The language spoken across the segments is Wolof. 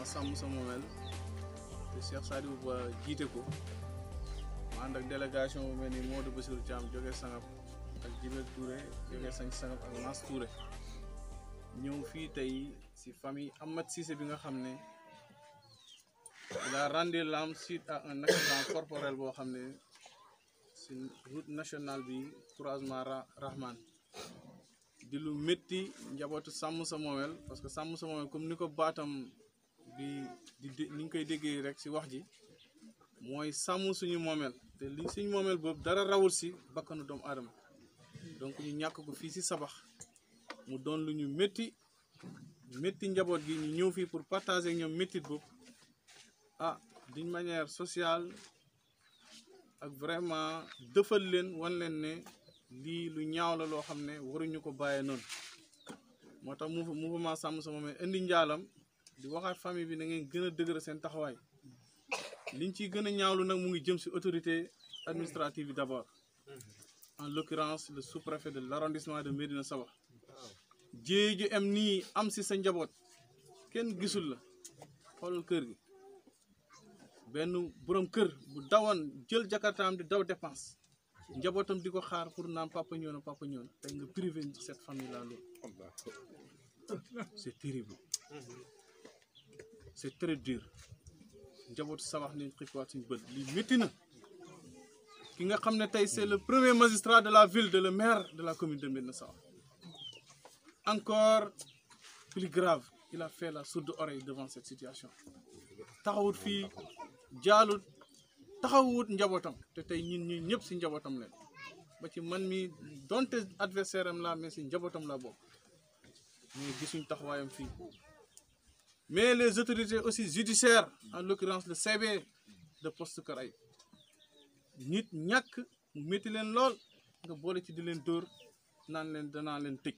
mouvement Sàmm Sa Moomeel te Cheikh Sadibou Ba jiite ko ma ànd ak délégation bu mel ni Modou Bassirou Thiam jógee Sangap ak Djibel Touré jógee Sangap ak Mass Touré ñëw fii tey si famille Amath Cissé bi nga xam ne il a rendu l'âme suite à un accident corporel boo xam ne si route nationale bi croisement Rahman di lu métti njabootu Sàmm Sa Moomeel parce que Sàmm Sa Moomeel comme ni ko baatam bi ni ñu koy déggee rek si wax ji mooy sàmm suñu moomeel te li suñu moomeel boobu dara rawul si bakkanu doomu aadama donc ñu ñàkk ko fii si Sabax mu doon lu ñu métti njaboot gi ñu ñëw fii pour partager ak ñoom méttit boobu d'une manière sociale ak vraiment dëfal leen wan leen ne lii lu ñaaw la loo xam ne waruñu ko bàyyee noonu moo tax mouvement Sàmm Sa Moomeel indi njaalam di waxaat famille bi na ngeen gën a dëgëral seen taxawaay liñ ciy gën a ñaawlu nag mu ngi jëm si autorité administrative yi d'abord en l'occurrence le sous-préfet de l'arrondissement de Médina Sabakh jéey ju am nii am si sa njaboot kenn gisul la xoolal kër gi benn borom kër bu dawoon jël jakartaam di daw dépense njabootam di ko xaar pour naan papa ñëw na tey nga privé cette famille là loolu c'est terrible c'est très dur njabootu Sabax ni xiiwaat suñu bët lii métti na ki nga xam ne tey c'est le premier magistrat de la ville de le maire de la commune de Médina Sabakh encore plus grave il a fait la sourde oreille devant cette situation taxawut fii jaalut taxawut njabootam te tey ñun ñëpp si njabootam leen ba ci man mi donte adversaire am la mais si njabootam la bokk mais gisuñ taxawaayam fii mais les autorités aussi judiciaires en l'occurrence le CB de Poste Kër Ayib nit ñàkk mu métti leen lool nga boole ci di leen dóor naan leen danaa leen tëj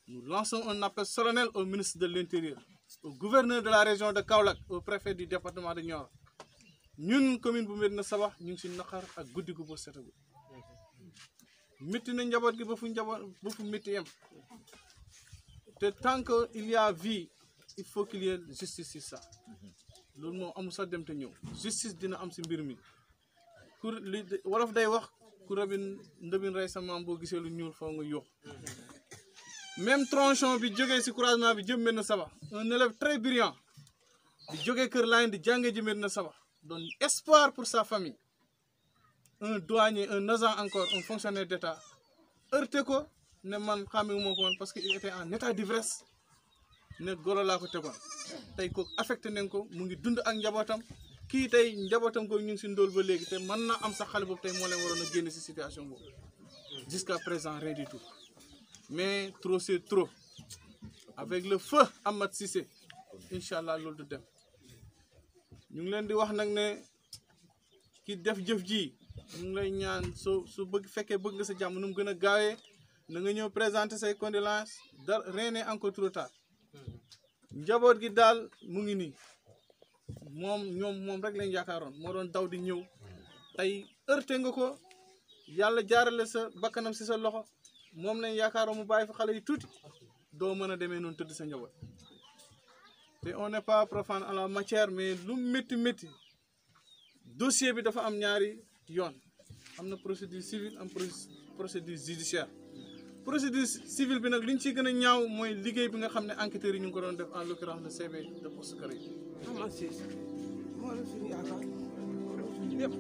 nous lançons un appel solennel au ministre de l'Intérieur au gouverneur de la région de Kaolack au préfet du département de Nioro ñun commune bu Médina Sabakh ñu ngi si naqar ak guddi gu ba setagul métti na njaboot gi ba fu métti yem te tant que il y a vie il faut qu'il y ait justice sur ça loolu moom amul sax dem te ñëw justice dina am si mbir mi ku li wolof day wax ku rabin ndëbin rey sa maam boo gisee lu ñuul foo nga yóox même tronçon bi jógee si croisement bi jëm Médina Sabakh un élève très brillant di jógee Kër Laayeen di jàngee ji Médina Sabakh doon espoir pour sa famille un douanier un agent encore un fonctionnaire d'État heurté ko ne man xàmmewu ma ko woon parce que il était en état d'ivresse ne golo laa ko tegoon tey ko affecté nañ ko mu ngi dund ak njabootam kii tey njabootam ko ñu ngi si ndóol ba léegi te mën na am sax xale boobu tey moo leen waroon a génn si situation boobu jusqu'à présent rien du tout mais trop c'est trop avec le feu Amath Cissé incha allah loolu du dem ñu ngi leen di wax nag ne ki def jëf ji ñu ngi lay ñaan su fekkee bëgg nga sa jàmm nu mu gën a gaawee na nga ñëw présenter say condoléances rien n'est encore trop tard njaboot gi daal mu ngi nii moom rek lañ yaakaaroon moo doon daw di ñëw tey heurté nga ko yàlla jaarale sa bakkanam si sa loxo moom lañ yaakaaroon mu bàyyi fa xale yi tuuti doo mën a demee noonu tëdd sa njaboot te on n'est pas profane en la matière mais lu métti dossier bi dafa am ñaari yoon am na procédure civile am procédure judiciaire procédure civile bi nag li ñu ciy gën a ñaaw mooy liggéey bi nga xam ne enquêteurs yi ñu ngi ko doon def en l'occurrence le CB de Poste Kër Ayib. Amath Cissé moo la suñu yaakaar lépp.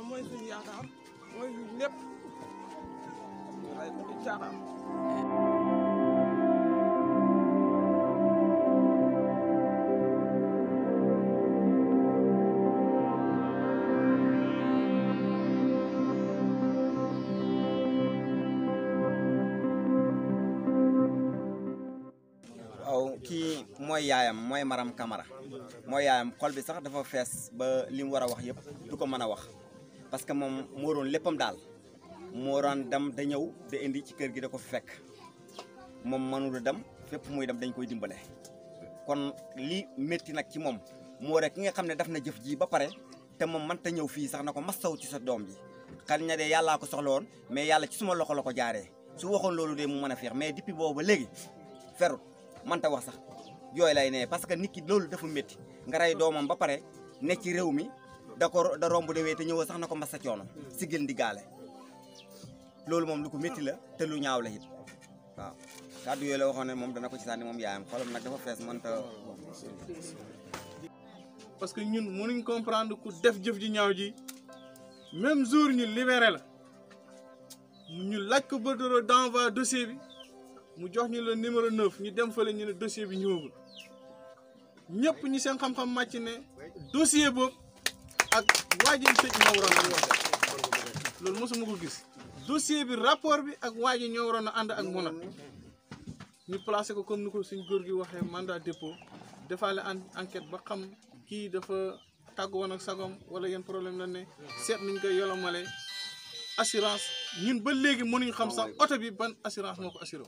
mooy suñu yaakaar mooy suñu lépp waaye du caaxaan. waaw kii mooy yaayam mooy Maram Camara mooy yaayam xol bi sax dafa fees ba li mu war a wax yëpp du ko mën a wax parce que moom moo doon léppam daal moo doon dem da ñëw da indi ci kër gi da ko fi fekk moom mënul dem fépp muy dem dañ koy dimbale kon li métti nag ci moom moo rek ki nga xam ne daf na jëf ji ba pare te moom mënta ñëw fii sax na ko masaw ci sa doom ji xel na de yàllaa ko soxla woon mais yàlla ci suma loxo la ko jaaree su waxoon loolu de mu mën a feex mais depuis boobu ba léegi ferut mënta wax sax jooy lay ne parce que nit ki loolu dafa métti nga rey doomam ba pare ne ci réew mi da romb dewee te ñëwoo sax na ko masa coono si gën di gaale loolu moom lu ko métti la te lu ñaaw la it waaw kàddu yooyu la waxoon ne moom dana ko ci sànni moom yaayam xolam nag dafa fees mënta parce que ñun mënuñ comprendre ku def jëf ji ñaaw ji même jour ñu libéré la ñu laaj ko bordereau d'envoi dossier bi mu jox ñu le numéro 9 ñu dem fële ñu ne dossier bi ñëwagul ñëpp ñi seen xam-xam màcc ne dossier boobu ak waa ji tëj ñoo waroon a wax loolu mosuma ko gis dossier bi rapport bi ak waa ji ñoo waroon a ànd ak monat ñu placé ko comme ni ko suñ góor gi waxee mandat dépôt defaale enquête ba xam kii dafa tàgg woon ak sagom wala yenn problème la ne seet niñ koy yolomale assurance ñun ba léegi mënuñ xam sax oto bi ban assurance moo ko assuré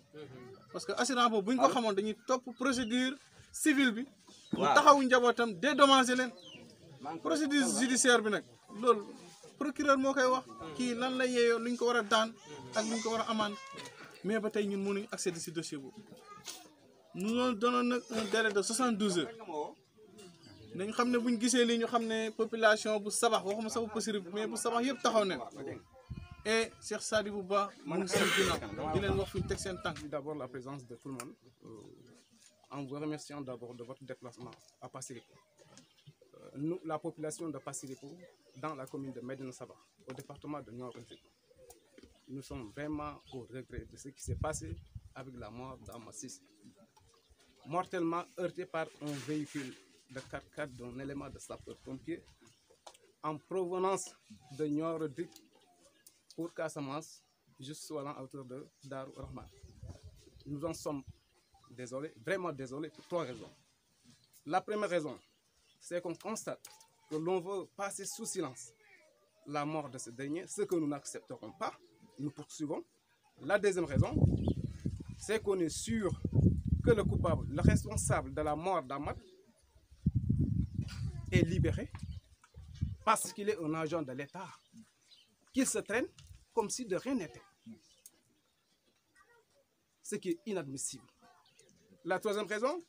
parce que assurance boobu buñ ko xamoon dañuy topp procédure civile bi mu taxawu njabootam dédommager leen procédure judiciaire bi nag loolu procureur moo koy wax kii lan la yeeyoo luñ ko war a daan ak luñ ko war a amande mais ba tey ñun mënuñ accéder si dossier boobu nous donnons nag un délai de 72 heures nañ xam ne buñ gisee lii ñu xam ne population bu sabax waxuma sax bu Passy mais bu sabax yëpp taxaw ne et Cheikh Sadibou Ba mu ngi seen ginnaaw di leen wax fi ñu teg seen tànk. D'abord la présence de tout le monde en vous remerciant d'abord de votre déplacement à Passy. Nous, la population de Passy dans la commune de Médina Sabakh, au département de Nioro, nous sommes vraiment au regret de ce qui s'est passé avec la mort d'Amath Cissé, mortellement heurté par un véhicule de 4x4 d'un élément de sapeur-pompier en provenance de Nioro pour Casamance, juste à hauteur de Darou Rahman. Nous en sommes désolés, vraiment désolés pour 3 raisons. La première raison, c'est qu'on constate que l'on veut passer sous silence la mort de ce dernier, ce que nous n'accepterons pas, nous poursuivons. La deuxième raison, c'est qu'on est sûr que le coupable, le responsable de la mort d'Amath est libéré parce qu'il est un agent de l'État, qu'il se traîne comme si de rien n'était. Ce qui est inadmissible. La troisième raison,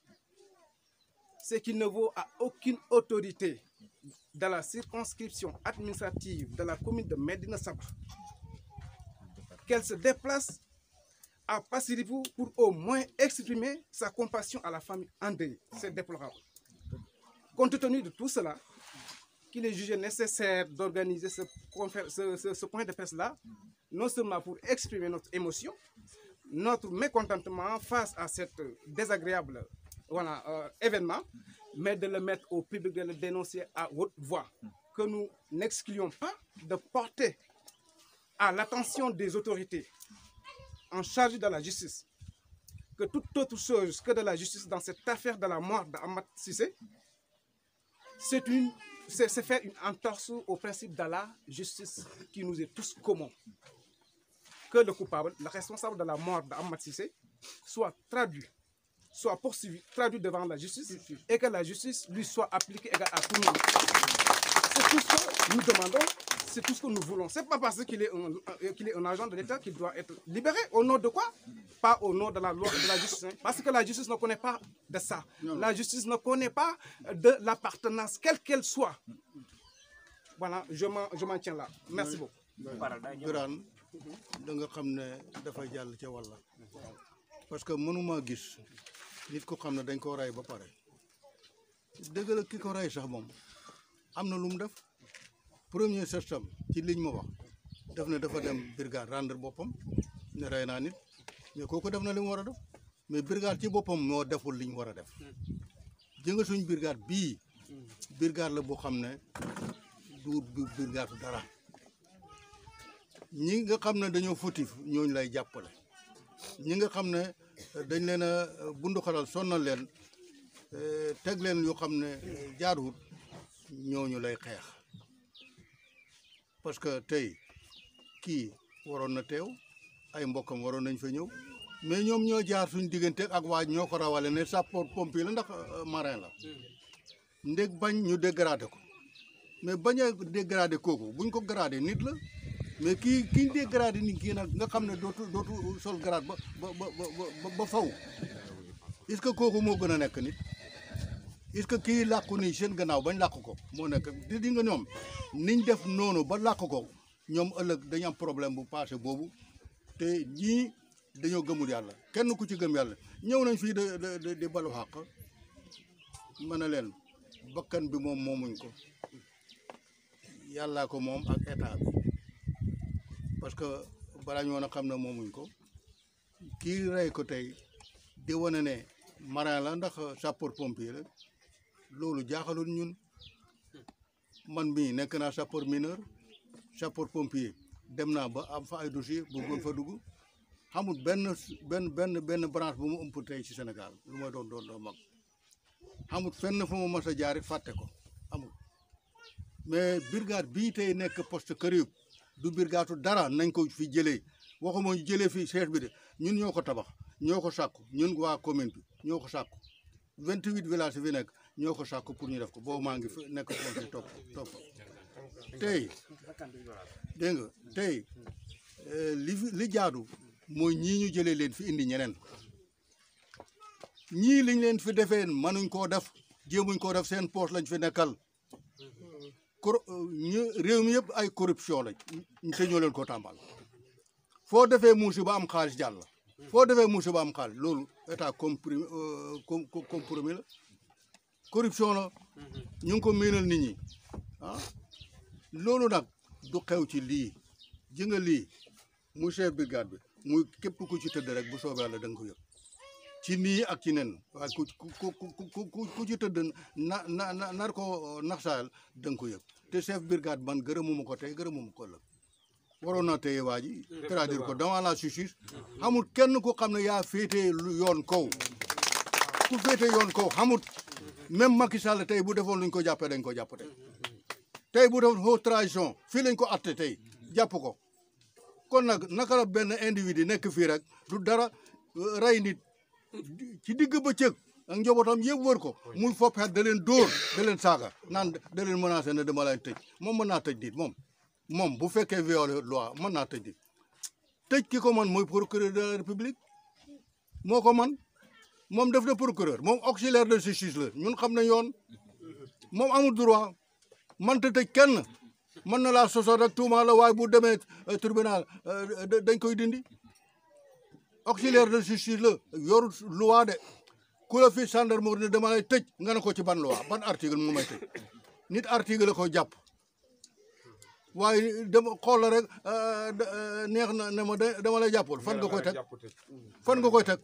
c'est qu'il ne vaut à aucune autorité de la circonscription administrative de la commune de Médina Sabakh qu'elle se déplace à Passy pour au moins exprimer sa compassion à la famille endeuillée. C'est déplorable. Compte tenu de tout cela, qu'il est jugé nécessaire d'organiser ce point de presse-là, non seulement pour exprimer notre émotion, notre mécontentement face à cet désagréable événement, mais de le mettre au public, de le dénoncer à haute voix, que nous n'excluons pas de porter à l'attention des autorités en charge de la justice que toute autre chose que de la justice dans cette affaire de la mort d'Amath Cissé, c'est faire une entorse au principe de la justice qui nous est tous commun. Que le coupable, le responsable de la mort d'Amath Cissé, soit traduit, soit poursuivi, traduit devant la justice et que la justice lui soit appliquée égale à tout le monde. C'est tout ce que nous demandons, c'est tout ce que nous voulons. Ce n'est pas parce qu'il est un agent de l'État qu'il doit être libéré. Au nom de quoi? Pas au nom de la loi de la justice. Parce que la justice ne connaît pas de ça. La justice ne connaît pas de l'appartenance, quelle qu'elle soit. Voilà, je m'en tiens là. Merci beaucoup. Birane da nga xam ne dafa jàll ca wàlla parce que mënuma gis nit ko xam ne dañ ko rey ba pare dëgg la ki ko rey sax moom am na lu mu def premier septembre ci liñ ma wax def ne dafa dem brigade rendre boppam ne rey naa nit mais kooku def na li mu war a def mais brigade ci boppam moo deful li ñu war a def jënga suñ brigade bii brigade la boo xam ne du brigade dara ñi nga xam ne dañoo fautif ñooñu lay jàppale ñi nga xam ne dañ leen a bundu xalal sonnal leen teg leen yoo xam ne jaaduwut ñooñu lay xeex parce que tey kii waroon na teew ay mbokkam waroon nañ fa ñëw mais ñoom ñoo jaar suñ diggante ak waaj ñoo ko rawale ne sapeur pompier la ndax marin la ndég bañ ñu dégradé ko mais bañ a dégradé kooku buñ ko gradé nit la mais kii dégradé nit kii nag nga xam ne dootu sol grade ba faw est-ce que kooku moo gën a nekk nit est-ce que kii làqu nii seen gannaaw bañ làq ko moo nekk di nga ñoom niñ def noonu ba làq ko ñoom ëllëg dañu am problème bu passé boobu te ñii dañoo gëmul yàlla kenn ku ci gëm yàlla ñëw nañ fii di balu xàq mën na leen bakkan bi moom moomuñ ko yàllaa ko moom ak état bi parce que balaa ñoo na xam ne moomuñ ko kii rey ko tey di wane ne marin la ndax sapeur pompier la loolu jaaxalul ñun man mii nekk naa sapeur mineur sapeur pompier dem naa ba am fa ay dossier bëggoon fa dugg xamul benn branche bu mu ëmp tey ci Sénégal lu may doon mag xamul fenn fu mu mas a jaari fàtte ko amul mais brigade bii tey nekk poste Kër Yub du brigade dara nañ ko fi jëlee waxuma ñu jëlee fi chef bi de ñun ñoo ko tabax ñoo ko sàkku ñun waa commune bi ñoo ko sàkku 28 villages fi nekk ñoo ko sàkku pour ñu def ko boobu maa ngi fi nekk conseil topp tey dégg nga tey li jaadu mooy ñii ñu jëlee leen fi indi ñeneen ñii liñ leen fi defee mënuñ koo def jéemuñ koo def seen poche lañ fi nekkal réew mi yëpp ay corruption lañ te ñoo leen ko tàmbal foo defee muusi ba am xaalis jàll foo defee muusi ba am xaalis loolu état compromis la corruption la ñu ngi ko miinal nit ñi ah loolu nag du xew ci lii ji nga lii muy chef brigade bi muy képp ku ci tëdd rek bu soobee Yàlla da nga ko yëg ci nii ak ci nen waaye ku ci tëdd nar ko naxsaayal da nga ko yëg te chef brigade man gërëmuma ko tey gërëmuma ko ëllëg waroon naa téye waa ji traduire ko devant la justice xamul kenn ku xam ne yaa féetee yoon kaw ku féetee yoon kaw xamut même Macky Sall tey bu defoon luñ ko jàppee dañ ko jàpp tey bu defoon haute trahison fii lañ ko atte tey jàpp ko kon nag naka la benn individu nekk fii rek du dara rey nit ci digg bëccëg ak njabootam yëpp wër ko muy fopp xet da leen dóor da leen saaga naan da leen menacé ne dama lay tëj moom mën naa tëj nit moom bu fekkee violé loi mën naa tëj nit tëj ki ko man mooy procureur de la république moo ko man moom def na procureur moom auxiliaire de justice la ñun xam nañ yoon moom amul droit mënta tëj kenn mën na laa sosal rek tuuma la waaye bu demee tribunal dañ koy dindi auxiliaire de justice la yoru loi de ku la fi gendarmerie ne dama lay tëj nga ne ko ci ban loi ban article mu may tëj nit article la ko jàpp waaye dama xool la rek neex na ne ma dama lay jàppul fan nga koy teg fan nga koy teg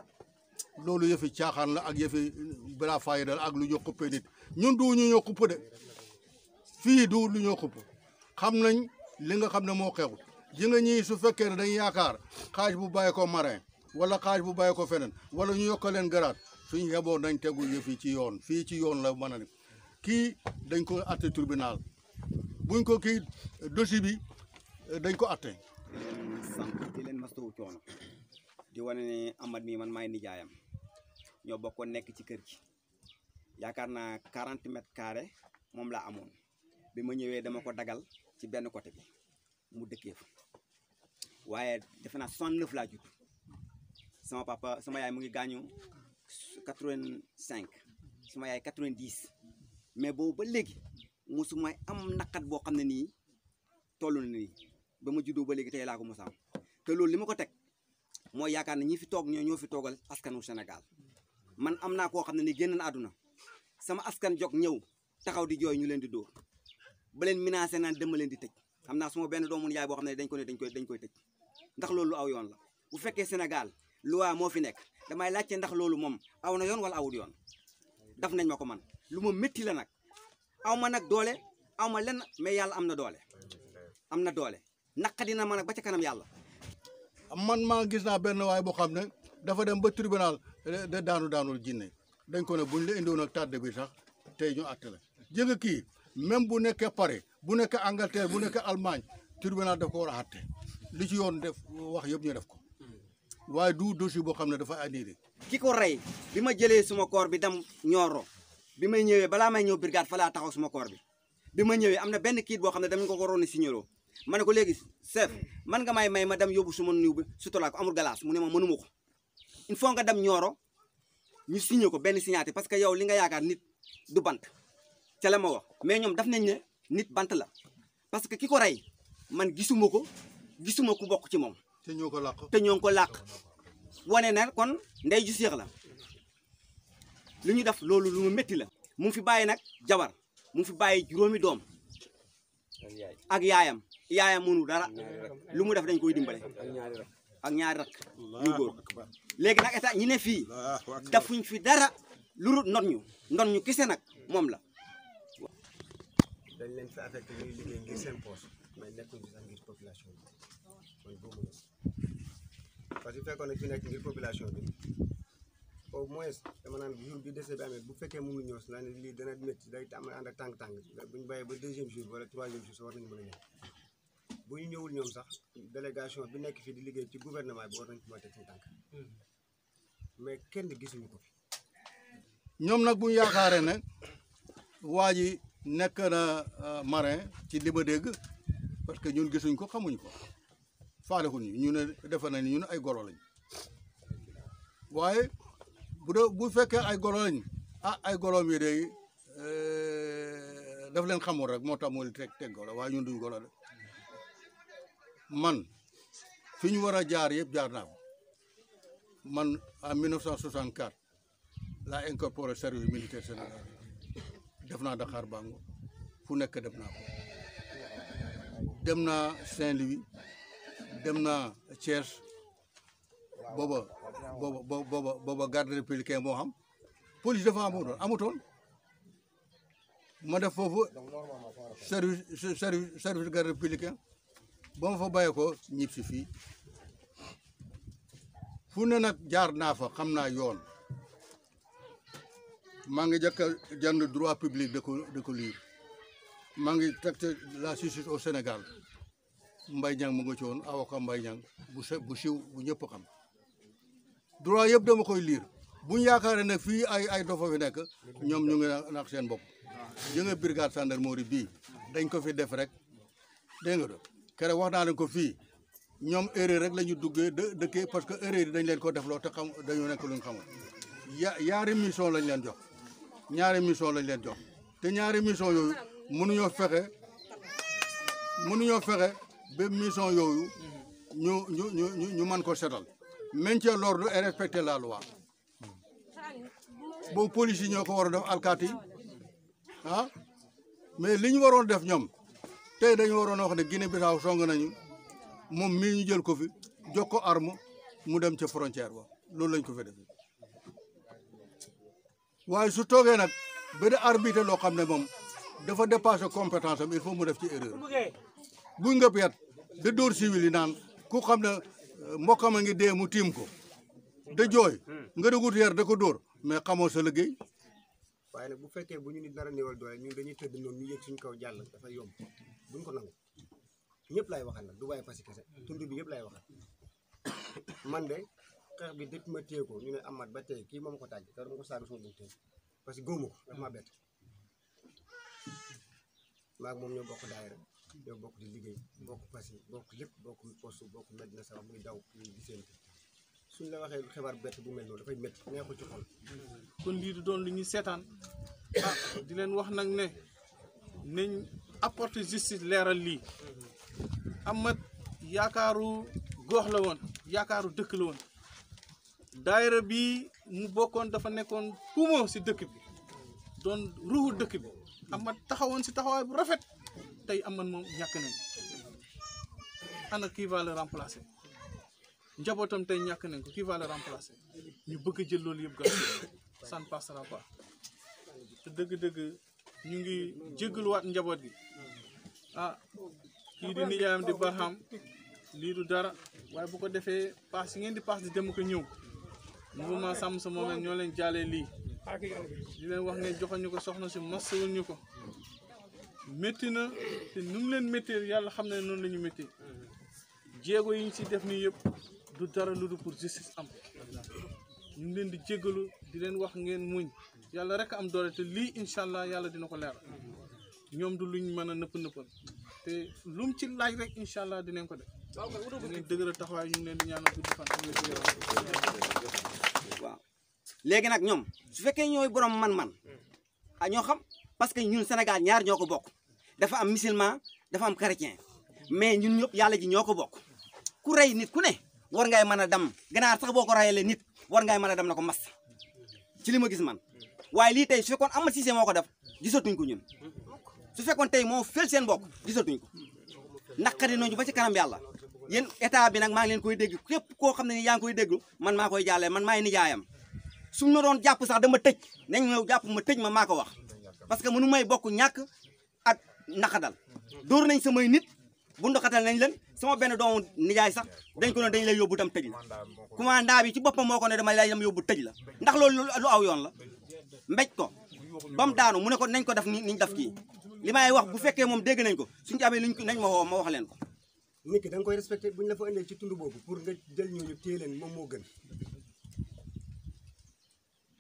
loolu yëfi caaxaan la ak yëfi balaa fayda ak lu ñu xuppee nit ñun du ñu ñoo xupp de fii du lu ñoo xupp xam nañ li nga xam ne moo xew ji nga ñii su fekkee ne dañ yaakaar xaaj bu bàyyi ko marin wala xaaj bu bàyyi ko feneen wala ñu yokk leen garaat suñu yeboo nañ tegu yëfi ci yoon fii ci yoon la mën a ne kii dañ ko atte tribunal buñ ko kii dossier bi dañ ko atte sant di leen mastawu coono di wane ne Amad mi man maay nijaayam ñoo bokkoon nekk ci kër gi yaakaar naa 40 mètres carrés moom laa amoon bi ma ñëwee dama ko dagal ci benn côté bi mu dëkkee fa waaye defe naa 69 laa judd sama papa sama yaay mu ngi gaañu 85 sama yaay 90 mais boobu ba léegi musuma am naqat boo xam ne nii toll na nii ba ma juddoo ba léegi tey laa ko mos a am te loolu li ma ko teg mooy yaakaar ne ñi fi toog ñoo fi toogal askanu Sénégal man am naa koo xam ne ni génn na àdduna sama askan jog ñëw taxaw di jooy ñu leen di dóor ba leen menacé naan dama leen di tëj xam naa suma benn doomu yaay boo xam ne dañ koy tëj ndax loolu aw yoon la bu fekkee Sénégal loi moo fi nekk damay laajte ndax loolu moom aw na yoon wala awul yoon daf nañ ma ko man lu ma métti la nag aw ma nag doole aw ma lenn mais yàlla am na doole naqadina ma nag ba ca kanam yàlla. man maa gis naa benn waay boo xam ne dafa dem ba tribunal de daanul jinne dañ ko ne buñ la indiwoon ak tàdd bi sax tey ñu àtte la jë nga kii même bu nekkee Paris bu nekkee Angleterre bu nekkee Allemagne tribunal daf ko war a àtte li ci yoon def wax yëpp ñu def ko waaye du dossier boo xam ne dafa annulé. ki ko rey bi ma jëlee suma koor bi dem Nioro bi may ñëwee balaa may ñëw brigade fa laa taxaw suma koor bi ma ñëwee am na benn kiit boo xam ne dama ko waroon a signaloo ma ne ko léegi chef man nga may ma dem yóbbu suma niw bi suturaal ko amul galaas mu ne ma mënuma ko il faut nga dem Nioro ñu signé ko benn signature parce que yow li nga yaakaar nit du bant ca la ma wax mais ñoom daf nañ ne nit bant la parce que ki ko rey man gisuma ku bokk ci moom. te ñoo ko làq te ñoo ko làq wane na kon ndey ju seex la lu ñu def loolu lu mu métti la. mu ngi fi bàyyi nag jabar mu ngi fi bàyyi juróomi doom ak yaayam mënu dara lu mu def dañ koy dimbale ak ñaari rak ñu góor léegi nag état ñi ne fii dafuñ fi dara lu ndon ñu kese nag moom la. dañ leen fi affecté ñuy liggéey ngir seen poche mais nekkuñ fi sax ngir population bi man boobu la parce que fekkoon na fi nekk ngir population bi au moins dama naan jour bi décès bi amee bu fekkee mënu ñëw si naa ne lii dana métti day am ànd ak tàng-tàng bu ñu bàyyee ba deuxième jour wala troisième jour sa war nañu mën a ñëw bu ñu ñëwul ñoom sax délégation bi nekk fii di liggéey ci gouvernement bi war nañ ko mën a teg seen tànk mais kenn gisuñu ko fi. ñoom nag bu ñu yaakaaree ne waa ji nekk na marin ci li ma dégg parce que ñun gisuñ ko xamuñ ko faalexuñ ñu ne defe nañ ñun ay golo lañ waaye bu fekkee ay golo lañ ay goloom yi day daf leen xamul rek moo tax moo li teg golo waaye ñun duñ golo de man fi ñu war a jaar yëpp jaar naa ko man en 1964 laa incorporé service militaire sénégal def naa Dakar Bango fu nekk def naa ko dem naa Saint-Louis dem naa Thiès booba garde républicain moo xam police dafa amutoon ma def foofu service garde républicain ba ma fa bàyyee ko ñib si fii fu ne nag jaar naa fa xam naa yoon maa ngi jëkk a jënd droit public de ko lire maa ngi tegte la justice au Sénégal Mbaye Niang mu nga ci woon avocat Mbaye Niang bu siiw bu ñëpp xam droit yëpp dama koy lire bu ñu yaakaaree ne fii ay dofa fi nekk ñoom ñu ngi nax seen bopp jënga brigade gendarmerie bii dañ ko fi def rek dégg nga do keroog wax naa leen ko fii ñoom erreur rek la ñu duggee dëkkee parce que erreur yi dañ leen ko defloo te xam dañu nekk lu ñu xamul ñaari mission lañ leen jox te ñaari mission yooyu mënuñoo fexe ba mission yooyu ñu mën ko setal maintien l'ordre et respecter la loi boobu police yi ñoo ko war a def alkaati mais li ñu waroon def ñoom tey dañu waroon a wax ne Guinée Bissau song nañu moom mii ñu jël ko fi jox ko arme mu dem ca frontière ba loolu lañ ko fi def waaye su toogee nag ba de arbitre loo xam ne moom dafa dépassé compétence am il faut mu def ci erreur bu ngëp yat de dóor civil yi naan ku xam ne mbokkam a ngi dee mu tiim ko de jooy nga duggut yar da ko dóor mais xamoo sa liggéey. waaye nag bu fekkee bu ñu nit nar a néewal doole ñun dañuy tëdd noonu ñu yëg suñ kaw jàll dafa yomb duñ ko nangu ñëpp lay waxal nag du bàyyi Passy kese tund bi yëpp lay waxal man de xeex bi depuis ma téye ko ñu ne Amath ba tey kii moom ko tàgg te dama ko saaga sama buntu parce que góobu ko dafa maa bett maag moom ñoo bokk daayira ñoo bokk di liggéey bokk Passy bokk lépp bokk poste bokk Medina Sabakh muy daw ñuy gisante suñ la waxee xibaar bett bu mel noonu dafay métti neexul ci xol. kon lii du doon lu ñuy seetaan di leen wax nag ne nañ apporter justice leeral lii Amath yaakaaru gox la woon yaakaaru dëkk la woon daayira bi mu bokkoon dafa nekkoon poumon si dëkk bi doon ruuxu dëkk bi Amath taxawoon si taxawaay bu rafet tey Amath moom ñàkk nañ ana qui va le remplacer njabootam tey ñàkk nañ ko qui va le remplacer ñu bëgg a jël loolu yëpp gàtt ça ne passera pas te dëgg-dëgg ñu ngi jéggaluwaat njaboot gi kii di nijaayam di Barham lii du dara waaye bu ko defee paas yi ngeen di paas di dem ko ñëw mouvement sàmm sa moomeel ñoo leen jaalee lii di leen wax ngeen joxoon ñu ko soxna si masawul ñu ko métti na te nu mu leen méttee yàlla xam ne noonu la ñu méttee jéego yi ñu si def nii yëpp du dara lu dul pour justice am ñu ngi leen di jéggalu di leen wax ngeen muñ yàlla rek am doole te lii incha allah yàlla dina ko leeral ñoom du luñ mën a nëppal te lu mu ci laaj rek incha allah dinañ ko def dinañ dëgëral taxawaay ñu ngi leen di ñaanal gudd fan. waaw léegi nag ñoom su fekkee ñooy borom man-man ah ñoo xam parce que ñun Sénégal ñaar ñoo ko bokk dafa am musulman dafa am chrétien mais ñun ñëpp yàlla ji ñoo ko bokk ku rey nit ku ne war ngay mën a dem ganaar sax boo ko reyalee nit war ngay mën a dem na ko mas ci li ma gis man waaye lii tey su fekkoon Amath Cissé moo ko def gisatuñ ko ñun su fekkoon tey moo fel seen bokk gisatuñ ko naqari nañu ba ci kanam yàlla yéen état bi nag maa ngi leen koy dégg képp koo xam ne ni yaa ngi koy déglu man maa koy jàllee man maay nijaayam su ma doon jàpp sax dama tëj nañ ñëw jàpp ma tëj ma maa ko wax parce que mënu may bokk ñàkk ak naqadal dóor nañ samay nit bu ndoxatal nañ leen sama benn doomu nijaay sax dañ ko ne dañ lay yóbbu tam tëj la commandant bi ci boppam moo ko ne dama lay dem yóbbu tëj la ndax loolu lu aw yoon la mbéj ko ba mu daanu mu ne ko nañ ko def niñ def kii li may wax bu fekkee moom dégg nañ ko suñu ci amee luñ nañ ma woo ma wax leen ko nit ki da nga koy respecté buñ la fa indee ci tund boobu pour nga jël ñooñu téye leen moom moo gën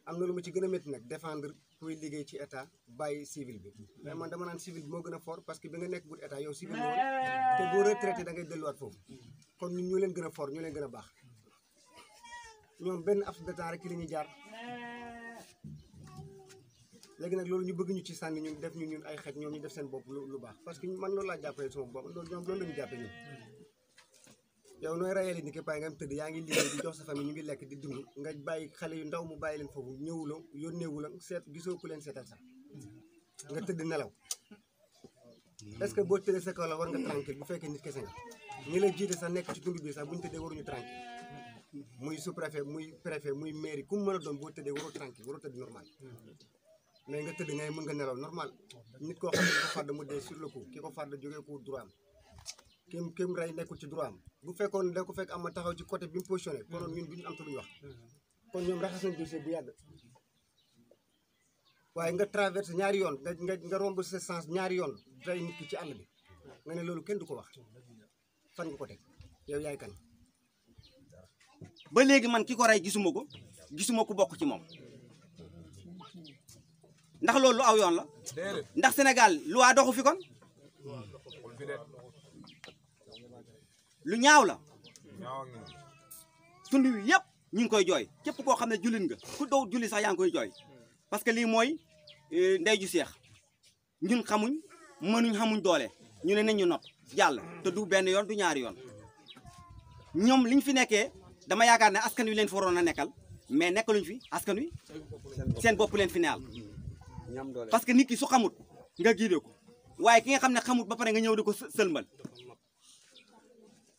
am na lu ma ci gën a métti nag défendre kuy liggéey ci état bàyyi civil bi mais man dama naan civil bi moo gën a fort parce que bi nga nekk bu état yow civil woon te boo retraité da ngay delluwaat foofu kon ñun ñoo leen gën a fort ñoo leen gën a baax ñoom benn abs de temps rek ci la ñuy jaar léegi nag loolu ñu bëgg ñu ci sànni ñun def ñun ay xej ñoom ñu def seen bopp lu baax parce que man loolu laa jàppale sama bopp loolu ñoom loolu la ñu jàppee ñun yow nooy rayale ni ki paay nga am tëdd yaa ngi liggéey di jox sa famille ñu ngi lekk di dund nga bàyyi xale yu ndaw mu bàyyi leen foofu ñëwuloo yónneewula seet gisoo ku leen seetal sax nga tëdd nelaw est-ce que boo tëddee sa kaw la war nga tranquille bu fekkee nit kese nga ñi la jiite sax nekk ci tund bi sax bu ñu tëddee waruñu tranquille muy sous-préfet muy préfet muy mairie ku mu mën a doon boo tëddee waroo tranquille waroo tëdd normal mais nga tëdd ngay mën nga nelaw normal nit koo xam ne ko fàdd mu dee sur le coup ki ko fàdd jógee ko droit am kim rey nekkul ci droit am bu fekkoon da ko fekk am ma taxaw ci côté bi mu positionné konoon ñun duñu am te luñu wax kon ñoom raxas nañ dossier bu yàgg waaye nga traversé ñaari yoon nga romb sa sens ñaari yoon rey nit ki ci àll bi nga ne loolu kenn du ko wax fan nga ko teg yow yaay kan ba léegi man ki ko rey gisuma ko bokk ci moom ndax loolu lu aw yoon la ndax Sénégal loi doxu fi kon lu ñaaw la tund wi yëpp ñu ngi koy jooy képp koo xam ne jullit nga ku dow julli sax yaa ngi koy jooy parce que lii mooy ndey ju seex ñun xamuñ mënuñ xamuñ doole ñu ne nañ ñu not jàll te du benn yoon du ñaari yoon ñoom liñ fi nekkee dama yaakaar ne askan wi leen fa waroon a nekkal mais nekkaluñ fi askan wi seen bopp leen fi neyal parce que nit ki su xamut nga giide ko waaye ki nga xam ne xamut ba pare nga ñëw di ko sëlmal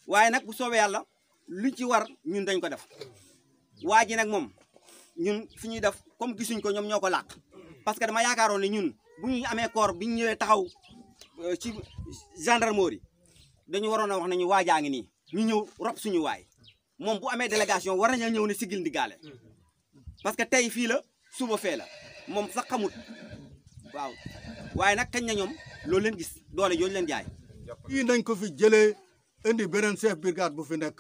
waaye nag bu soobee yàlla luñ ci war ñun dañ ko def waa ji nag moom ñun fi ñuy def comme gisuñ ko ñoom ñoo ko làq parce que dama yaakaaroon ne ñun bu ñu amee corps bi ñu ñëwee taxaw ci gendarmerie dañu waroon a wax ne ñu waajaa ngi nii ñu ñëw rob suñu waay moom bu amee délégation war nañoo ñëw ne sigil ndigaale parce que tey fii la suba fee la moom sax xamut waaw waaye nag kañ na ñoom loolu leen gis doole jooju leen jaay. kii nañ ko fi jëlee indi beneen chef brigade bu fi nekk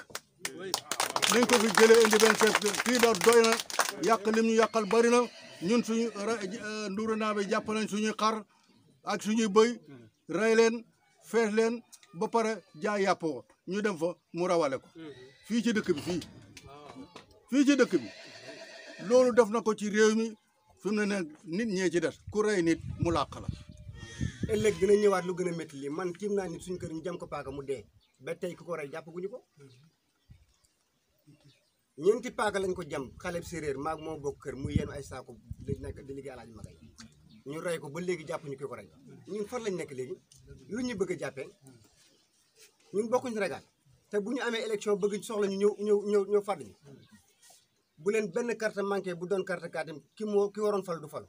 nañ ko fi jëlee indi beneen chef kii da doy na yàq lim ñu yàqal bari na ñun suñu nduuru naa bi jàpp nañ suñuy xar ak suñuy bëy rey leen fees leen ba pare jaay yàpp ko ñu dem fa mu rawale ko fii ci dëkk bi fii ci dëkk bi loolu def na ko ci réew mi fi mu ne nit ñee ci des ku rey nit mu làq la ëllëg dina ñëwaat lu gën a métti lii man tiim naa nit suñu kër ñu jam ko paaka mu dee ba tey ku ko rey jàppaguñu ko ñeenti paaka lañ ko jam xale séeréer maag moo bokk kër muy yenn ay saako di nekk di liggéey alaaji magay ñu rey ko ba léegi jàppuñu ki ko rey ñun fan lañ nekk léegi lu ñu bëgg a jàppee ñun bokkuñ Sénégal te bu ñu amee élection bëgg soxla ñu ñëw fàdd ñu bu leen benn carte manqué bu doon carte kaatim ki waroon fal du falu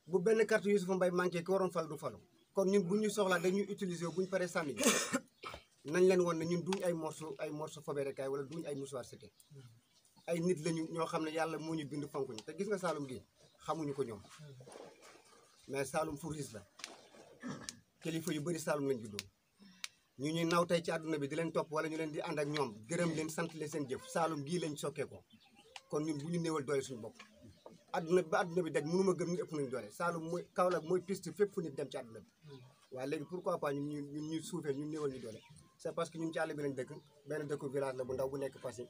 bu benn carte Youssoufa Mbaye manqué ki waroon fal du falu kon ñun bu ñu soxlaa dañuy utiliser bu ñu paree sànni nañ leen woon ne ñun duñ ay morceau fobérekaay wala duñ ay mouchoir cité ay nit lañu ñoo xam ne yàlla moo ñu bind fonk ñu te gis nga Saloum gi xamuñu ko ñoom mais Saloum fu riis la kilifa yu bëri Saloum lañ juddoo ñu ñuy naw tey ci àdduna bi di leen topp wala ñu leen di ànd ak ñoom gërëm leen sant leen seen jëf Saloum gii lañ sokkee ko kon ñun bu ñu néewal doole suñu bopp àdduna bi ba àdduna bi daj mënuma gëm ñu ëpp nañu doole Saloum mooy Kaolack mooy piste fépp fu nit dem ci àdduna bi waaye léegi pourquoi pas ñun ñu suufee ñun néewal ñu doole c'est parce que ñun ci àll bi lañ dëkk benn dëkku village la bu ndaw bu nekk Passy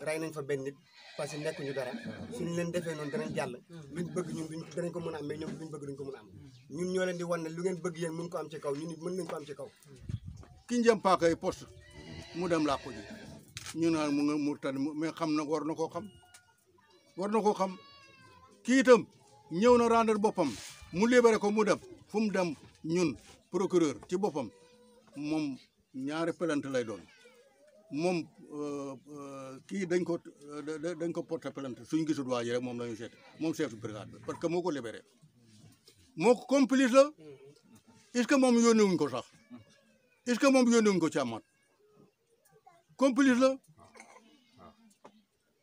rey nañ fa benn nit Passy nekkuñu dara suñu leen defee noonu danañ jàll luñ bëgg ñun danañ ko mën a am mais ñoom luñ bëgg duñ ko mën a am ñun ñoo leen di wan ne lu ngeen bëgg yéen mën ko am ci kaw ñun it mën nañ ko am ci kaw ki njëm paakay poste mu dem làqu ji ñu naan mu nga Mauritanie mais xam na war na koo xam kii itam ñëw na rendre boppam mu libéré ko mu dem fu mu dem ñun procureur ci boppam moom ñaari plainte lay doon moom kii dañ ko porté plainte suñ gisul waa ji rek moom lañu seet moom chef de brigade bi parce que moo ko libéré moo ko complice la est-ce que moom yónni wuñ ko sax est-ce que moom yónni wuñ ko ci amaat complice la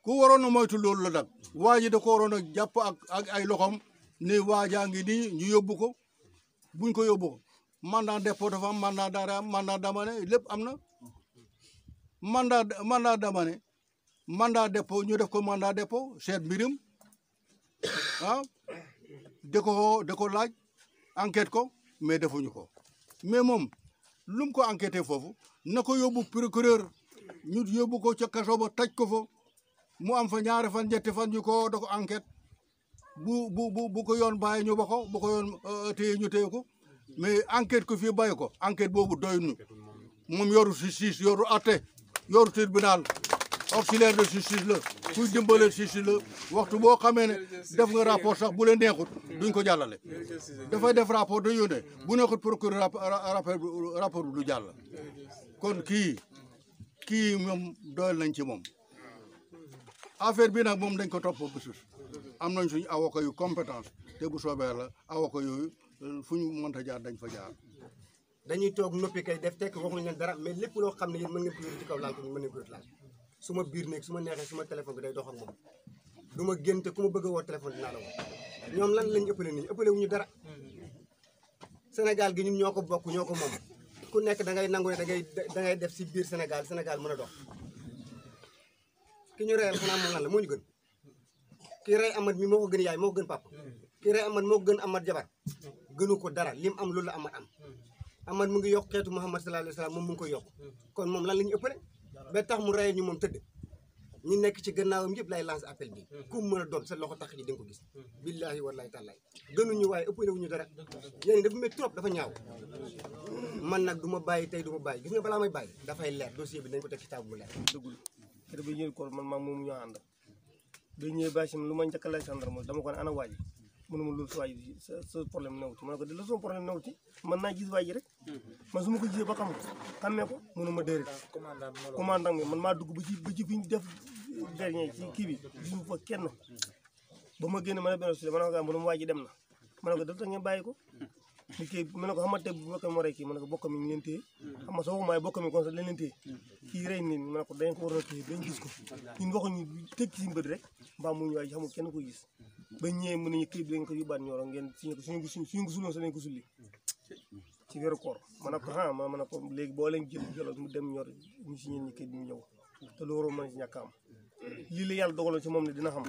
ku waroon a moytu loolu la dag waa ji da ko waroon a jàpp ak ay loxoom ne waajaa ngi nii ñu yóbbu ko buñ ko yóbbu ko mandat dépôt dafa am mandat d'arrêt am mandat d'amener lépp am na mandat d'amener mandat dépôt ñu def ko mandat dépôt seet mbirim ah da ko laaj enquête ko mais defuñu ko mais moom lu mu ko enquêté foofu na ko yóbbu procureur ñu yóbbu ko ca kaso ba taj ko fa mu am fa ñaari fan ñetti fan ñu ko da ko enquête bu ko yoon bàyyi ñu ba ko bu ko yoon téye ñu téye ko mais enquête ko fii bàyyi ko enquête boobu doy ñu moom yoru justice yoru atte yoru tribunal auxiliaire de justice la kuy dimbale justice la waxtu boo xamee ne def nga rapport sax bu leen neexut duñ ko jàllale dafay def rapport da yónnee bu neexut procureur rapport du jàll kon kii moom doyal nañ ci moom affaire bi nag moom dañ ko topp ba sus am nañ suñu avocat yu compétence te bu soobee la avocat yooyu fu ñu mënta jaar dañ fa jaar dañuy toog noppi kay def tekk waxuñu leen dara mais lépp loo xam ne yéen mën ngeen ko yóbbu ci kaw laal ko mën ngeen ko laal su ma biir néeg su ma neexee su ma téléphone bi day dox ak moom du ma génte ku ma bëgg a woo téléphone dinaa la woo ñoom lan lañ ëppale nit ñi ëppale wuñu dara Sénégal gi ñun ñoo ko bokk ñoo ko moom ku nekk da ngay nangu ne da ngay def si biir Sénégal mën a dox ki ñu reyal xanaa moom lan la moo ñu gën kii rey Amad mi moo ko gën yaay moo ko gën papa kii rey Amad moo ko gën Amad jabar gënu ko dara lim am loolu la Amad am Amad mu ngi yokk xeetu Muhammad sallallahu alayhi wa sallam moom mu ngi koy yokk kon moom lan la ñu ëppale ba tax mu reyal ñu moom tëdd ñu nekk ci gannaawam yëpp lay lance appel bi ku mën a doon sa loxo tax ji da nga ko gis billahi wallahi taalaay gënuñu waaye ëppale wuñu dara yéen dafa métti trop dafa ñaaw man nag du ma bàyyi tey du ma bàyyi gis nga balaa may bàyyi dafay leer dossier bi dañ ko teg ci table mu leer dëggul kër bi ñëw ko man maa moom ñoo ànd bi ñëwee bàyyi si lu ma njëkk a lay gendarme dama ko ne ana waa ji mënuma loolu sa waay sa problème newuti ma ne ko di la sama problème newuti man naa gis waa ji rek man su ma ko gisee ba xam ko xammee ko mënuma déedéet commandant bi man maa dugg ba ci fi ñu def dernier ci kii bi gisuma fa kenn ba ma génn ma ne benn sujet ma ne ko mënuma waa ji dem na ma ne ko daf tax ngeen bàyyi ko ni kii ma ne ko xamante bu bokkam moo rey kii ma ne ko bokkam mi ngi leen téye xam nga soo waxumaay bokkam mi kon sax leen leen téye kii rey nit ma ne ko dañ ko war a téye dañ gis ko ñun waxuñu teg ci mbët rek mbaa mu ñu waay xamul kenn ko gis ba ñëwee mën nañu kii bi dañ ko yóbbaat ñoro ngeen suñu ko suloon sa lañ ko sulli ci weeru koor ma ne ko ma ne ko léegi boo leen jël mu dem ñor ñu si ñeen ñi kii bi mu ñëw te lu waroon mën si ñàkk am lii la yàlla dogaloon ci moom ne dina xam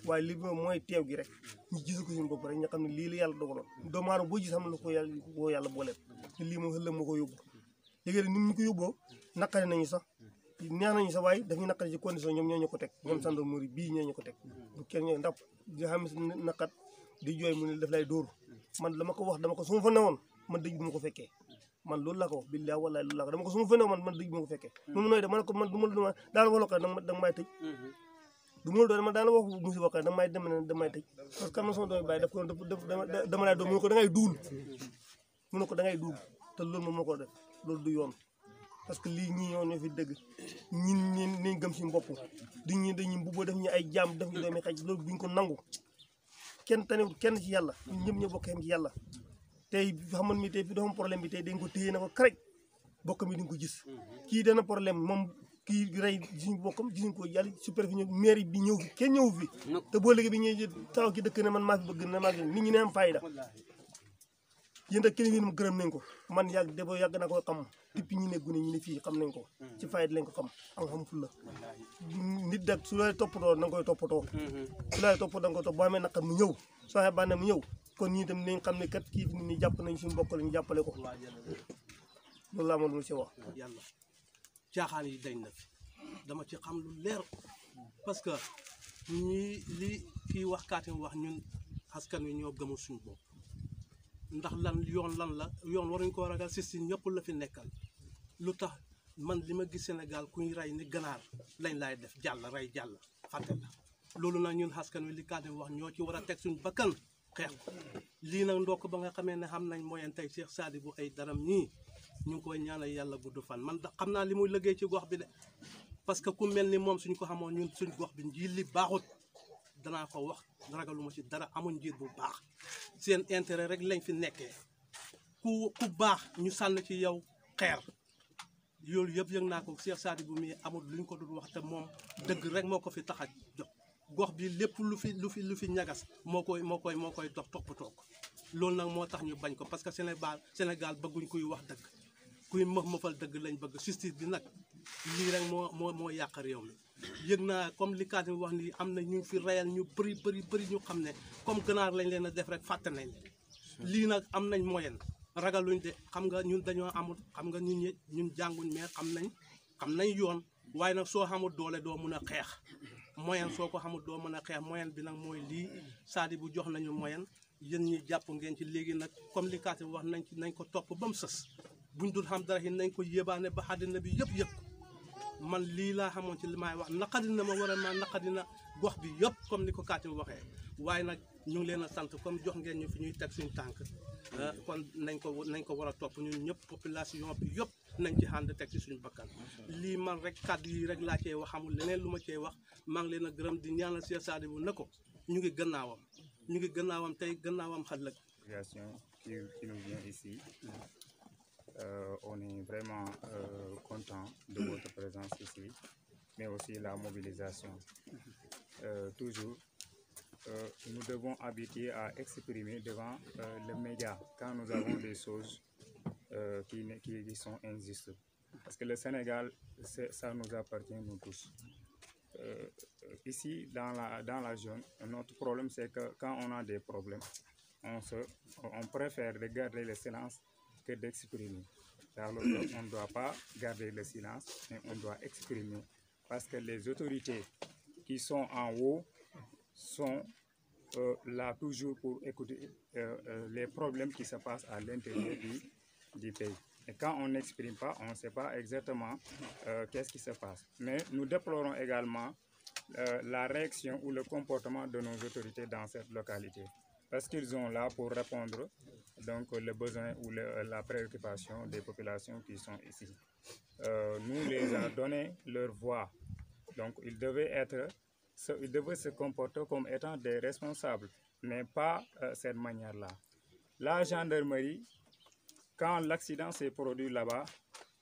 waaye li mooy teew gi rek ñu gis ko suñu bopp rek ñu xam ne lii la yàlla dogaloon doomu aadama boo gis xam ne ko yàlla booleem te lii moom xëllëm moo ko yóbbu léegi nag ni ñu ko yóbboo naqari nañu sax neex nañu sax waaye daf ñu naqari ci condition ñoom ñoo ñu ko teg ñoom gendarmerie bii ñoo ñu ko teg bu kenn ñoo ndax nga xam ne naqat di jooy mu ne daf lay dóor man dama ko wax dama ko su ma fa newoon man dëj bu ma ko fekkee man loolu laa ko wax billahi wallahi loolu laa ko dama ko su ma fa newoon man dëj bu ma ko fekkee moom nooy de ma ne ko man du ma daal wala ko danga may tëj du ma la doon daana wax musiba ka damay dem ne damay tëj parce que am na sama doom bàyyi daf ko dama lay doon mu ne ko da ngay duul mu ne ko da ngay duul te loolu moom moo ko def loolu du yoon parce que lii ñii ñoo fi dëgg ñin nañ gëm si bopp dañuy mbubboo def ñu ay jaam def ñu doomi xaj loolu buñ ko nangu kenn tanewul kenn ci yàlla ñun ñëpp ñoo bokk xam ci yàlla tey xaman mi tey fi dafa am problème bi tey dañ ko téye na ko karaj bokk mi di nga ko gis kii dana problème moom kii rey gisuñ bokkam gisuñ ko yàlla superficie ñëw mairie bi ñëw fi kenn ñëw fi te boo léegi bi ñuy taw ki dëkk ne man maa fi bëgg na maa fi nit ñi ne am fayda yéen ak kenn mu gërëm nañ ko man yàgg na ko xam depuis ñu ne gune ñu ne fii xam nañ ko ci fayda lañ ko xam am xam ful la nit dak su lay toppatoo da nga koy toppatoo su lay toppatoo da nga koy topp boo amee naqar mu ñëw soo xee bànne mu ñëw kon ñii tam nañ xam ne kat kii nit ñi jàpp nañ suñu mbokk lañu jàppale ko loolu laa ma lu ci wax yàlla caaxaan yi dañ na fi dama ci xam lu leer parce que ñii li kii wax kaatim wax ñun askan wi ñoo gëmul suñu bopp ndax lan la yoon waruñ ko ragal si ñëpp la fi nekkal lu tax man li ma gis Sénégal kuñ rey ni ganaar lañ laay def jàll rey jàll fàtte la loolu nag ñun askan wi li kaatim wax ñoo ci war a teg suñu bakkan xeex ko lii nag ndokk ba nga xamee ne xam nañ moyen tey Cheikh Sadibou Aïdara ñii ñu ngi koy ñaanal yàlla gudd fan man da xam naa li muy liggéey ci gox bi de parce que ku mel ni moom suñ ko xamoon ñun suñ gox bi njiit li baaxut danaa ko wax ragaluma ci dara amuñ njiit bu baax seen intérêt rek lañ fi nekkee ku baax ñu sànn ci yow xeer yoolu yëpp yëg naa ko Cheikh Sadibou mi amul luñ ko dul wax te moom dëgg rek moo ko fi tax a jox gox bi lépp lu fi ñagas moo koy toppatoo ko loolu nag moo tax ñu bañ ko parce que Sénégal bëgguñ kuy wax dëgg kuy mëfal dëgg lañ bëgg justice bi nag lii rek moo yàq réew mi yëg naa comme li Katim wax ni am na ñu fi reyal ñu bëri ñu xam ne comme ganaar lañ leen a def rek fàtte nañ lii nag am nañ moyen ragaluñ de xam nga ñun dañoo amul xam nga ñun jànguñ mais xam nañ yoon waaye nag soo xamul doole doo mun a xeex moyen soo ko xamul doo mën a xeex moyen bi nag mooy lii Sadibou jox nañu moyen yéen ñi jàpp ngeen ci léegi nag comme li Katim wax nañ ko topp ba mu sës buñ dul xam dara nañ ko yébaane ba àddina bi yëpp man lii laa xamoon ci li may wax naqadi na ma war a ma naqadi na gox bi yëpp comme ni ko Katim waxee waaye nag ñu ngi leen a sant comme jox ngeen ñu fi ñuy teg suñu tànk kon nañ ko war a topp ñun ñëpp population bi yëpp nañ ci ànd teg ci suñu bakkan lii man rek kàddu yi rek laa cee wax xamul leneen lu ma cee wax maa ngi leen a gërëm di ñaanal Cheikh Sadibou ne ko ñu ngi gannaawam tey gannaawam xëllëg qui nous vient ici. On est vraiment content de votre présence ici, mais aussi la mobilisation. Toujours, nous devons habituer à exprimer devant le média quand nous avons des choses qui sont injustes. Parce que le Sénégal, ça nous appartient nous tous. Ici, dans la zone, notre problème, c'est que quand on a des problèmes, on préfère de garder le silence que d'exprimer. On ne doit pas garder le silence, mais on doit exprimer. Parce que les autorités qui sont en haut sont là toujours pour écouter les problèmes qui se passent à l'intérieur du pays. Et quand on n'exprime pas, on ne sait pas exactement qu'est-ce qui se passe. Mais nous déplorons également la réaction ou le comportement de nos autorités dans cette localité. Parce qu'ils sont là pour répondre donc le besoin ou la préoccupation des populations qui sont ici. Nous les avons donné leur voix. Donc ils devaient se comporter comme étant des responsables, mais pas cette manière-là. La gendarmerie, quand l'accident s'est produit là-bas,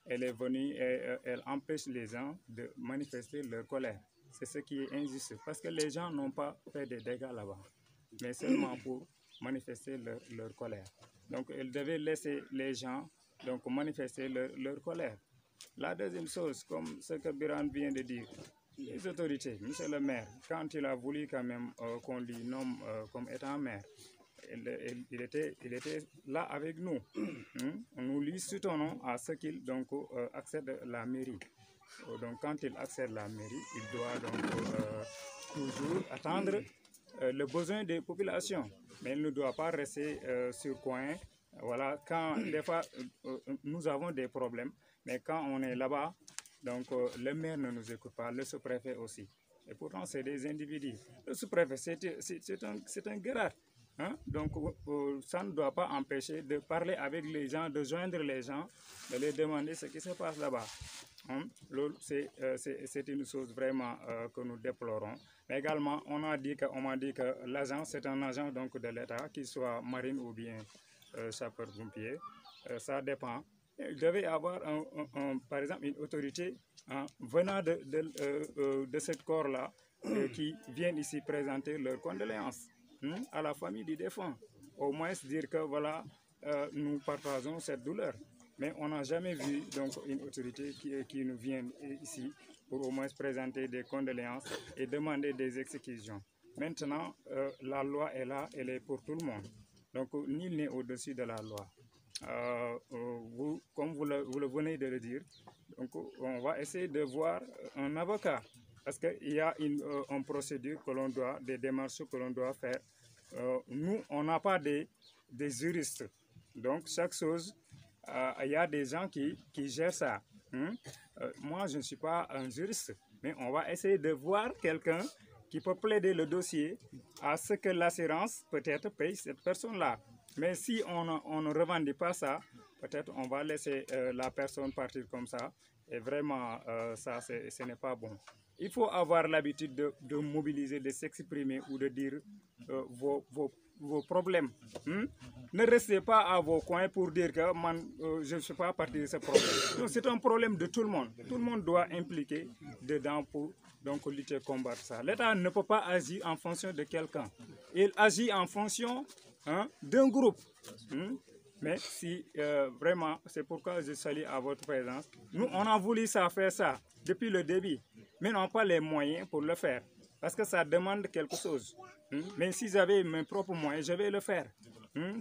elle est venue et elle empêche les gens de manifester leur colère. C'est ce qui est injuste, parce que les gens n'ont pas fait de dégâts là-bas, mais seulement pour manifester leur colère. Donc, elle devait laisser les gens donc, manifester leur colère. La deuxième chose, comme ce que Biran vient de dire, les autorités, monsieur le maire, quand il a voulu quand même qu'on lui nomme comme étant maire, il était là avec nous. Nous lui soutenons à ce qu'il accède à la mairie. Donc, quand il accède à la mairie, il doit donc toujours attendre le besoin des populations. Mais il ne doit pas rester sur coin. Voilà, quand des fois nous avons des problèmes, mais quand on est là-bas, donc le maire ne nous écoute pas, le sous-préfet aussi. Et pourtant, c'est des individus. Le sous-préfet, c'est un guerrier. Hein? Donc, ça ne doit pas empêcher de parler avec les gens, de joindre les gens, de leur demander ce qui se passe là-bas. Hein? C'est une chose vraiment que nous déplorons. Mais également, on m'a dit que l'agent, c'est un agent donc, de l'État, qu'il soit marine ou bien sapeur-pompier. Ça dépend. il devait y avoir par exemple une autorité venant de ce corps-là qui viennent ici présenter leurs condoléances à la famille du défunt. Au moins dire que voilà, nous partageons cette douleur. Mais on n'a jamais vu donc une autorité qui nous vient ici pour au moins présenter des condoléances et demander des exécutions. Maintenant, la loi est là, elle est pour tout le monde. Donc, nul n'est au-dessus de la loi. Comme vous le venez de le dire, donc, on va essayer de voir un avocat. Parce qu'il y a une procédure que l'on doit, des démarches que l'on doit faire. Nous, on n'a pas des juristes. Donc, chaque chose, il y a des gens qui gèrent ça. Moi, je ne suis pas un juriste, mais on va essayer de voir quelqu'un qui peut plaider le dossier à ce que l'assurance peut-être paye cette personne-là. Mais si on ne revendique pas ça, peut-être on va laisser la personne partir comme ça. Et vraiment, ça, ce n'est pas bon. Il faut avoir l'habitude de mobiliser, de s'exprimer ou de dire vos problèmes. Ne restez pas à vos coins pour dire que je ne suis pas partie de ce problème. C'est un problème de tout le monde. Tout le monde doit impliquer dedans pour donc, lutter, combattre ça. L'État ne peut pas agir en fonction de quelqu'un. Il agit en fonction d'un groupe. Mais si vraiment, c'est pourquoi je salue à votre présence. Nous, on a voulu faire ça depuis le début, mais n'ont pas les moyens pour le faire. Parce que ça demande quelque chose. Mais si j'avais mes propres moyens, je vais le faire.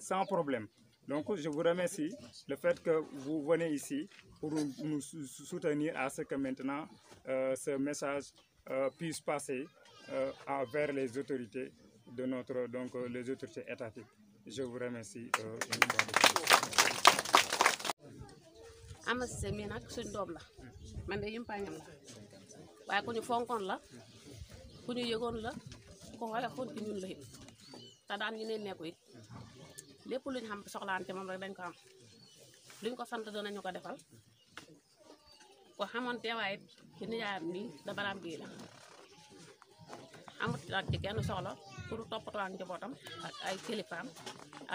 Sans problème. Donc, je vous remercie le fait que vous venez ici pour nous soutenir à ce que maintenant ce message puisse passer vers les autorités de notre, donc les autorités étatiques. Je vous remercie une fois de plus. Ama Cissé mii nag suñ doom la man de yumpaañam la waaye ku ñu fonkoon la ku ñu yëgoon la ku xoyofoon ci ñun la it te daan ñu ne nekku it lépp luñ xam soxlaan ci moom rek dañ ko am luñ ko sant danañu ko defal ko xamoon teewaay it ci nijaayam nii da baraam bii la amut ak ci kenn soxla pour toppatoo ak njabootam ak ay kilifaam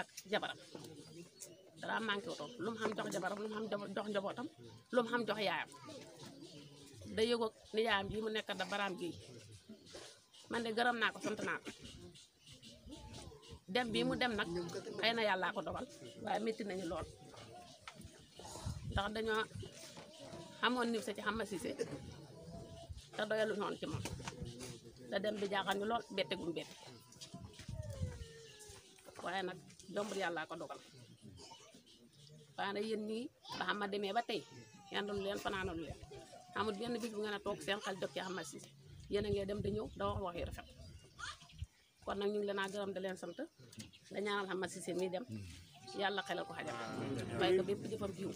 ak jabaram dara manqué wutoon lu mu xam jox jabaram lu mu xam jox njabootam lu mu xam jox yaayam da yëgoog nijaayam ji mu nekk da baraam gi man de gërëm naa ko sant naa ko dem bii mu dem nag xëy na yàllaa ko dogal waaye métti nañu lool ndax dañoo xamoon niw sa ci Ama Cissé te doyalu noonu ci moom da dem bi jaaxal ñu lool bette gum bette waaye nag jombur yàllaa ko dogal waaye nag yéen ñii ba xam ma demee ba tey yandalu leen fanaanalu leen amul benn bis bu ngeen a toog seen xel jóg ci Ama Cissé yéen a ngi dem da ñëw da wax yu rafet kon nag ñu ngi leen a gërëm da leen sant da ñaanal Ama Cissé mi dem yàlla xelal ko xajal waaye ko bépp jëfam jiw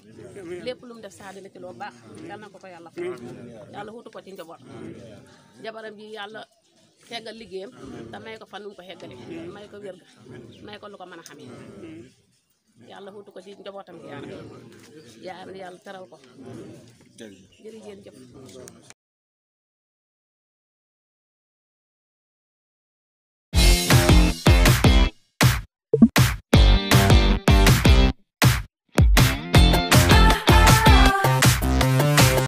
lépp lu mu def saa dina ci loo baax yal na ko yàlla fay yàlla wutu ko ci njaboot jabaram bi yàlla xeggal liggéeyam te may ko fan nu mu ko xeggale may ko wér ga may ko lu ko mën a xamee yàlla wutu ko ci njabootam gi yàlla teral ko jërëjëf